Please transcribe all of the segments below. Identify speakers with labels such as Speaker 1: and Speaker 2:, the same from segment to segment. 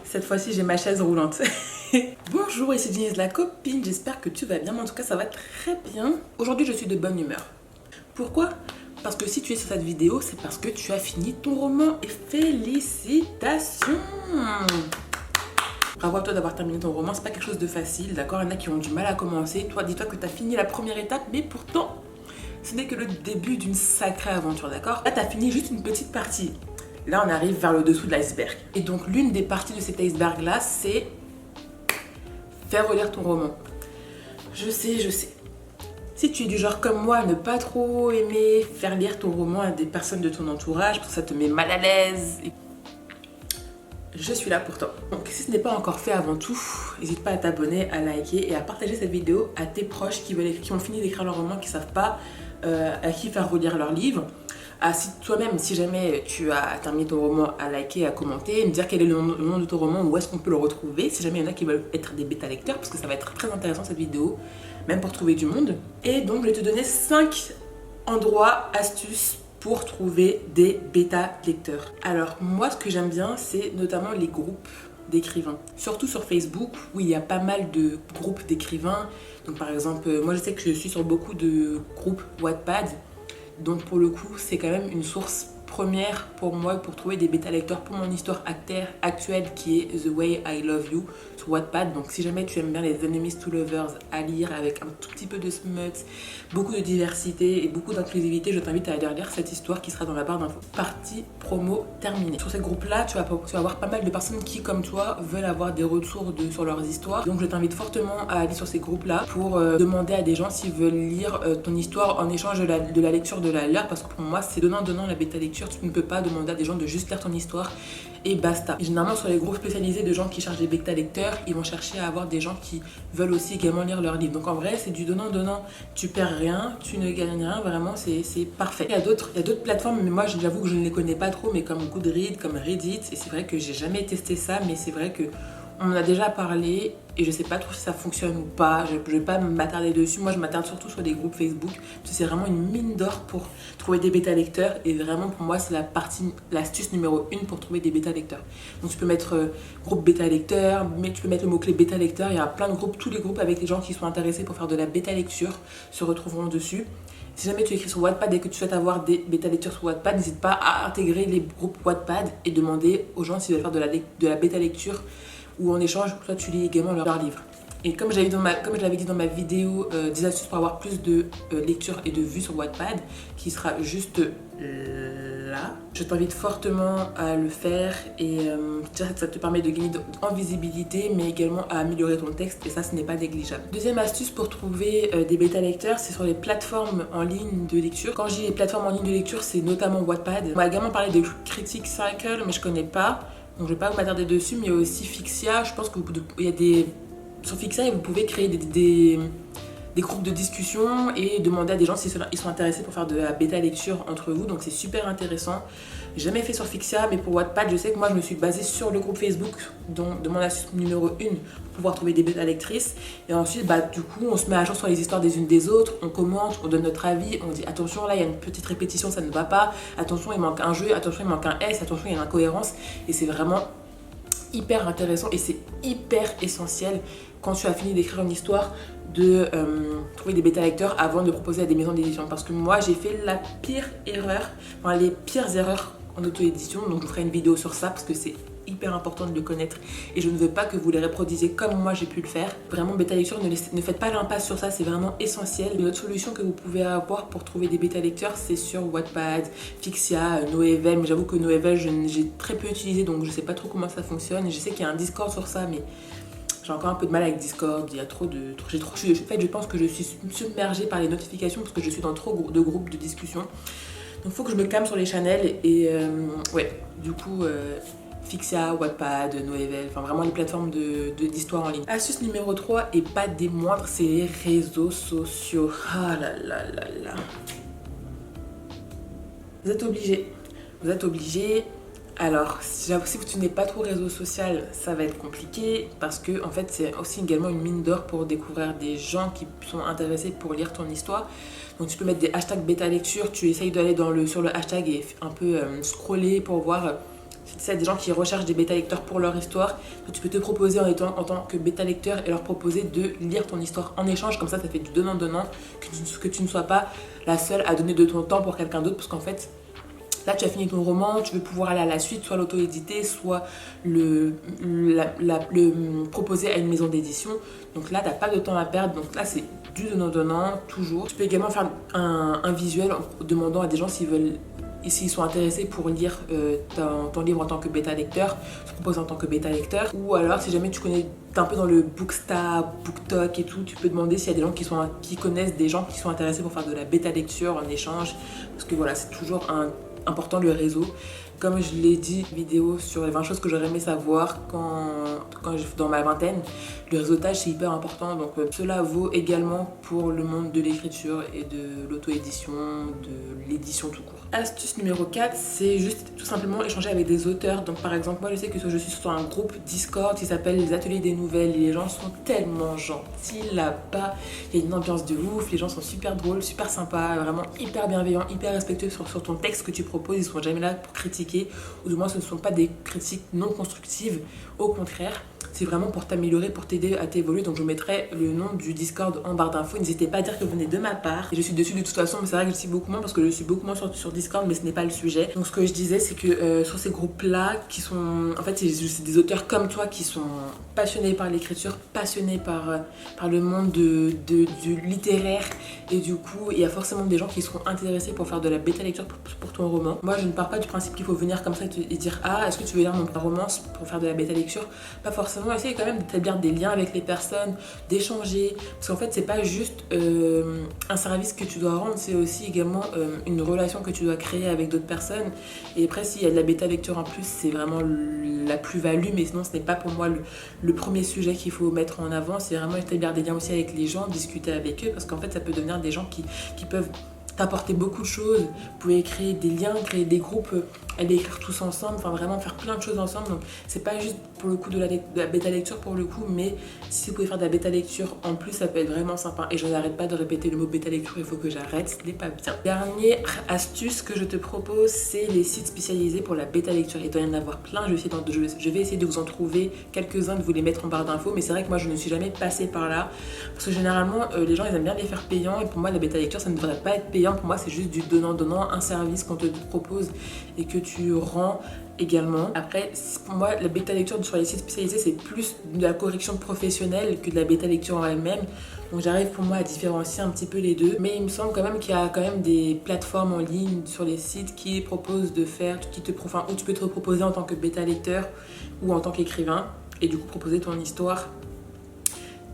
Speaker 1: Cette fois-ci, j'ai ma chaise roulante. Bonjour, ici Denise la copine, j'espère que tu vas bien, mais en tout cas ça va très bien. Aujourd'hui, je suis de bonne humeur. Pourquoi? Parce que si tu es sur cette vidéo, c'est parce que tu as fini ton roman et félicitations! Bravo à toi d'avoir terminé ton roman, c'est pas quelque chose de facile, d'accord? Il y en a qui ont du mal à commencer. Toi, dis-toi que tu as fini la première étape, mais pourtant, ce n'est que le début d'une sacrée aventure, d'accord? Là, tu as fini juste une petite partie. Là, on arrive vers le dessous de l'iceberg. Et donc, l'une des parties de cet iceberg-là, c'est faire relire ton roman. Je sais. Si tu es du genre comme moi à ne pas trop aimer faire lire ton roman à des personnes de ton entourage, parce que ça te met mal à l'aise, je suis là pour toi. Donc, si ce n'est pas encore fait avant tout, n'hésite pas à t'abonner, à liker et à partager cette vidéo à tes proches qui ont fini d'écrire leur roman, qui ne savent pas à qui faire relire leur livre. Si toi-même, si jamais tu as terminé ton roman, à liker, à commenter, me dire quel est le nom de ton roman, où est-ce qu'on peut le retrouver, si jamais il y en a qui veulent être des bêta lecteurs, parce que ça va être très intéressant cette vidéo, même pour trouver du monde. Et donc je vais te donner 5 endroits, astuces pour trouver des bêta lecteurs. Alors moi, ce que j'aime bien, c'est notamment les groupes d'écrivains, surtout sur Facebook où il y a pas mal de groupes d'écrivains. Donc par exemple, moi je sais que je suis sur beaucoup de groupes Wattpad. Donc pour le coup, c'est quand même une source première pour moi pour trouver des bêta lecteurs pour mon histoire actuelle qui est The Way I Love You sur Wattpad. Donc si jamais tu aimes bien les Enemies to Lovers à lire avec un tout petit peu de smut, beaucoup de diversité et beaucoup d'inclusivité, je t'invite à aller lire cette histoire qui sera dans la barre d'infos. Partie promo terminée. Sur ces groupes-là, tu vas avoir pas mal de personnes qui, comme toi, veulent avoir des retours sur leurs histoires. Donc je t'invite fortement à aller sur ces groupes-là pour demander à des gens s'ils veulent lire ton histoire en échange de la lecture de la leur, parce que pour moi, c'est donnant la bêta lecture. Tu ne peux pas demander à des gens de juste lire ton histoire et basta. Et généralement, sur les groupes spécialisés de gens qui cherchent des bêta lecteurs, ils vont chercher à avoir des gens qui veulent aussi également lire leur livre. Donc en vrai, c'est du donnant-donnant. Tu perds rien, tu ne gagnes rien, vraiment, c'est parfait. Il y a d'autres plateformes, mais moi, j'avoue que je ne les connais pas trop, mais comme Goodreads, comme Reddit, et c'est vrai que j'ai jamais testé ça, mais c'est vrai que on en a déjà parlé et je sais pas trop si ça fonctionne ou pas. Je vais pas m'attarder dessus. Moi, je m'attarde surtout sur les groupes Facebook parce que c'est vraiment une mine d'or pour trouver des bêta lecteurs. Et vraiment, pour moi, c'est l'astuce numéro 1 pour trouver des bêta lecteurs. Donc, tu peux mettre groupe bêta lecteur, mais tu peux mettre le mot-clé bêta lecteur. Il y a plein de groupes, tous les groupes avec les gens qui sont intéressés pour faire de la bêta lecture se retrouveront dessus. Si jamais tu écris sur Wattpad et que tu souhaites avoir des bêta lectures sur Wattpad, n'hésite pas à intégrer les groupes Wattpad et demander aux gens s'ils veulent faire de la bêta lecture, ou en échange, toi tu lis également leur livre. Et comme je l'avais dit dans ma vidéo 10 astuces pour avoir plus de lectures et de vues sur Wattpad, qui sera juste là, je t'invite fortement à le faire et ça te permet de gagner en visibilité, mais également à améliorer ton texte, et ça, ce n'est pas négligeable. Deuxième astuce pour trouver des bêta lecteurs, c'est sur les plateformes en ligne de lecture. Quand je dis les plateformes en ligne de lecture, c'est notamment Wattpad. On m'a également parlé de Critic Circle, mais je connais pas. Donc je ne vais pas m'attarder dessus, mais il y a aussi Fixia. Je pense qu'il y a des... Sur Fixia, vous pouvez créer des groupes de discussion et demander à des gens s'ils sont intéressés pour faire de la bêta lecture entre vous. Donc c'est super intéressant. J'ai jamais fait sur Fixia, mais pour Wattpad, je sais que moi je me suis basée sur le groupe Facebook de mon astuce numéro 1 pour pouvoir trouver des bêta lectrices. Et ensuite, du coup, on se met à jour sur les histoires des unes des autres, on commente, on donne notre avis, on dit attention, là il y a une petite répétition, ça ne va pas, attention, il manque un jeu, attention, il manque un S, attention, il y a une incohérence. Et c'est vraiment hyper intéressant et c'est hyper essentiel quand tu as fini d'écrire une histoire de trouver des bêta lecteurs avant de proposer à des maisons d'édition, parce que moi j'ai fait la pire erreur, enfin les pires erreurs en auto-édition, donc je vous ferai une vidéo sur ça parce que c'est hyper important de le connaître et je ne veux pas que vous les reproduisiez comme moi j'ai pu le faire. Vraiment, bêta lecture, ne faites pas l'impasse sur ça, c'est vraiment essentiel. Une autre solution que vous pouvez avoir pour trouver des bêta lecteurs, c'est sur Wattpad, Fixia, Noével, mais j'avoue que Noével j'ai très peu utilisé, donc je sais pas trop comment ça fonctionne. Je sais qu'il y a un Discord sur ça, mais j'ai encore un peu de mal avec Discord, il y a trop de... En fait, je pense que je suis submergée par les notifications parce que je suis dans trop de groupes de discussion. Donc il faut que je me calme sur les channels et ouais, du coup... Fixia, Wattpad, Noével, enfin vraiment les plateformes d'histoire en ligne. Astuce numéro 3 et pas des moindres, c'est les réseaux sociaux. Ah là là là là. Vous êtes obligés. Alors, j'avoue, si tu n'es pas trop réseau social, ça va être compliqué parce que en fait, c'est aussi également une mine d'or pour découvrir des gens qui sont intéressés pour lire ton histoire. Donc, tu peux mettre des hashtags bêta lecture, tu essayes d'aller sur le hashtag et un peu scroller pour voir s'il y a des gens qui recherchent des bêta lecteurs pour leur histoire, tu peux te proposer en tant que bêta lecteur et leur proposer de lire ton histoire en échange. Comme ça fait du donnant-donnant, que tu ne sois pas la seule à donner de ton temps pour quelqu'un d'autre, parce qu'en fait, là, tu as fini ton roman, tu veux pouvoir aller à la suite, soit l'auto-éditer, soit le proposer à une maison d'édition. Donc là, tu n'as pas de temps à perdre. Donc là, c'est du donnant-donnant, toujours. Tu peux également faire un visuel en demandant à des gens s'ils sont intéressés pour lire ton livre en tant que bêta lecteur, se proposer en tant que bêta lecteur. Ou alors, si jamais tu connais, t'es un peu dans le Booksta, BookTok et tout, tu peux demander s'il y a des gens qui connaissent des gens qui sont intéressés pour faire de la bêta lecture en échange. Parce que voilà, c'est toujours important le réseau. Comme je l'ai dit, vidéo sur les 20 choses que j'aurais aimé savoir dans ma vingtaine, le réseautage c'est hyper important. Donc cela vaut également pour le monde de l'écriture et de l'auto-édition, de l'édition tout court. Astuce numéro 4, c'est juste tout simplement échanger avec des auteurs. Donc par exemple, moi je sais que je suis sur un groupe Discord qui s'appelle les Ateliers des Nouvelles. Et les gens sont tellement gentils là-bas. Il y a une ambiance de ouf, les gens sont super drôles, super sympas, vraiment hyper bienveillants, hyper respectueux sur ton texte que tu proposes. Ils sont jamais là pour critiquer, ou du moins ce ne sont pas des critiques non constructives, au contraire. C'est vraiment pour t'améliorer, pour t'aider à t'évoluer. Donc je vous mettrai le nom du Discord en barre d'infos. N'hésitez pas à dire que vous venez de ma part. Et je suis dessus de toute façon, mais c'est vrai que je suis beaucoup moins parce que je suis beaucoup moins sur Discord, mais ce n'est pas le sujet. Donc ce que je disais, c'est que sur ces groupes-là, qui sont... En fait, c'est des auteurs comme toi qui sont passionnés par l'écriture, passionnés par le monde du littéraire. Et du coup, il y a forcément des gens qui seront intéressés pour faire de la bêta lecture pour ton roman. Moi, je ne pars pas du principe qu'il faut venir comme ça et dire « Ah, est-ce que tu veux lire mon romance pour faire de la bêta lecture ?» Pas forcément. Essayer quand même d'établir des liens avec les personnes, d'échanger, parce qu'en fait c'est pas juste un service que tu dois rendre, c'est aussi également une relation que tu dois créer avec d'autres personnes. Et après, s'il y a de la bêta lecture en plus, c'est vraiment la plus-value, mais sinon ce n'est pas pour moi le premier sujet qu'il faut mettre en avant. C'est vraiment établir des liens aussi avec les gens, discuter avec eux, parce qu'en fait ça peut devenir des gens qui peuvent t'apporter beaucoup de choses. Vous pouvez créer des liens, créer des groupes, aller écrire tous ensemble, enfin vraiment faire plein de choses ensemble. Donc c'est pas juste pour le coup de la bêta lecture pour le coup, mais si vous pouvez faire de la bêta lecture en plus, ça peut être vraiment sympa. Et je n'arrête pas de répéter le mot bêta lecture, il faut que j'arrête, ce n'est pas bien. Dernière astuce que je te propose, c'est les sites spécialisés pour la bêta lecture. Il doit y en avoir plein, je vais essayer de vous en trouver quelques-uns, de vous les mettre en barre d'infos, mais c'est vrai que moi je ne suis jamais passée par là, parce que généralement les gens ils aiment bien les faire payants, et pour moi la bêta lecture ça ne devrait pas être payant. Pour moi c'est juste du donnant-donnant, un service qu'on te propose et que tu rends également. Après, pour moi, la bêta lecture sur les sites spécialisés, c'est plus de la correction professionnelle que de la bêta lecture en elle-même. Donc j'arrive pour moi à différencier un petit peu les deux. Mais il me semble quand même qu'il y a quand même des plateformes en ligne sur les sites qui proposent de faire, où tu peux te proposer en tant que bêta lecteur ou en tant qu'écrivain et du coup proposer ton histoire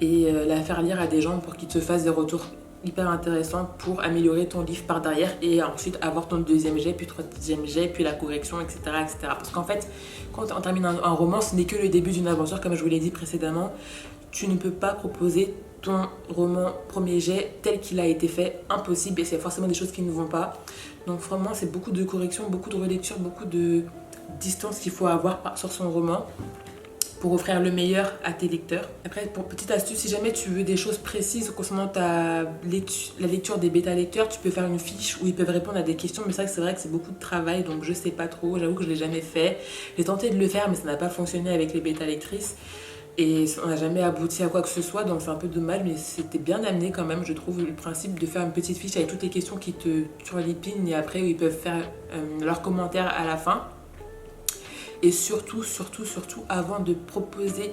Speaker 1: et la faire lire à des gens pour qu'ils te fassent des retours hyper intéressant pour améliorer ton livre par derrière et ensuite avoir ton deuxième jet, puis troisième jet, puis la correction, etc. etc. Parce qu'en fait, quand on termine un roman, ce n'est que le début d'une aventure, comme je vous l'ai dit précédemment. Tu ne peux pas proposer ton roman premier jet tel qu'il a été fait, impossible, et c'est forcément des choses qui ne vont pas. Donc vraiment, c'est beaucoup de corrections, beaucoup de relecture, beaucoup de distance qu'il faut avoir sur son roman pour offrir le meilleur à tes lecteurs. Après, pour petite astuce, si jamais tu veux des choses précises concernant la lecture des bêta lecteurs, tu peux faire une fiche où ils peuvent répondre à des questions, mais c'est vrai que c'est beaucoup de travail, donc je sais pas trop, j'avoue que je l'ai jamais fait. J'ai tenté de le faire, mais ça n'a pas fonctionné avec les bêta lectrices. Et on n'a jamais abouti à quoi que ce soit, donc c'est un peu dommage, mais c'était bien amené quand même, je trouve, le principe de faire une petite fiche avec toutes les questions qui te surlipinent et après où ils peuvent faire leurs commentaires à la fin. Et surtout, avant de proposer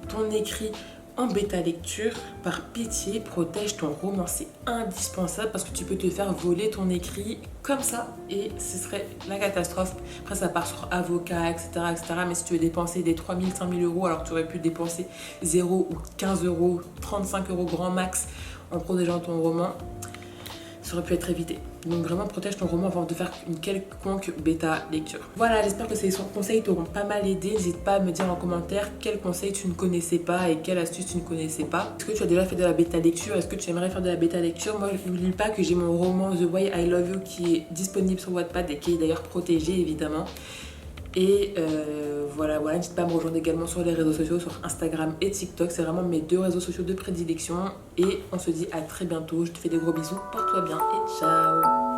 Speaker 1: ton écrit en bêta lecture, par pitié, protège ton roman. C'est indispensable parce que tu peux te faire voler ton écrit comme ça et ce serait la catastrophe. Après, ça part sur avocat, etc. Mais si tu veux dépenser des 3 000, 5 000 euros alors que tu aurais pu dépenser 0 ou 15 euros, 35 euros grand max en protégeant ton roman, ça aurait pu être évité. Donc vraiment protège ton roman avant de faire une quelconque bêta lecture. Voilà, j'espère que ces conseils t'auront pas mal aidé. N'hésite pas à me dire en commentaire quels conseils tu ne connaissais pas et quelles astuces tu ne connaissais pas. Est-ce que tu as déjà fait de la bêta lecture? Est-ce que tu aimerais faire de la bêta lecture? Moi, n'oublie pas que j'ai mon roman The Way I Love You qui est disponible sur Wattpad et qui est d'ailleurs protégé évidemment. Et voilà, n'hésite pas à me rejoindre également sur les réseaux sociaux, sur Instagram et TikTok. C'est vraiment mes 2 réseaux sociaux de prédilection. Et on se dit à très bientôt. Je te fais des gros bisous, porte-toi bien et ciao!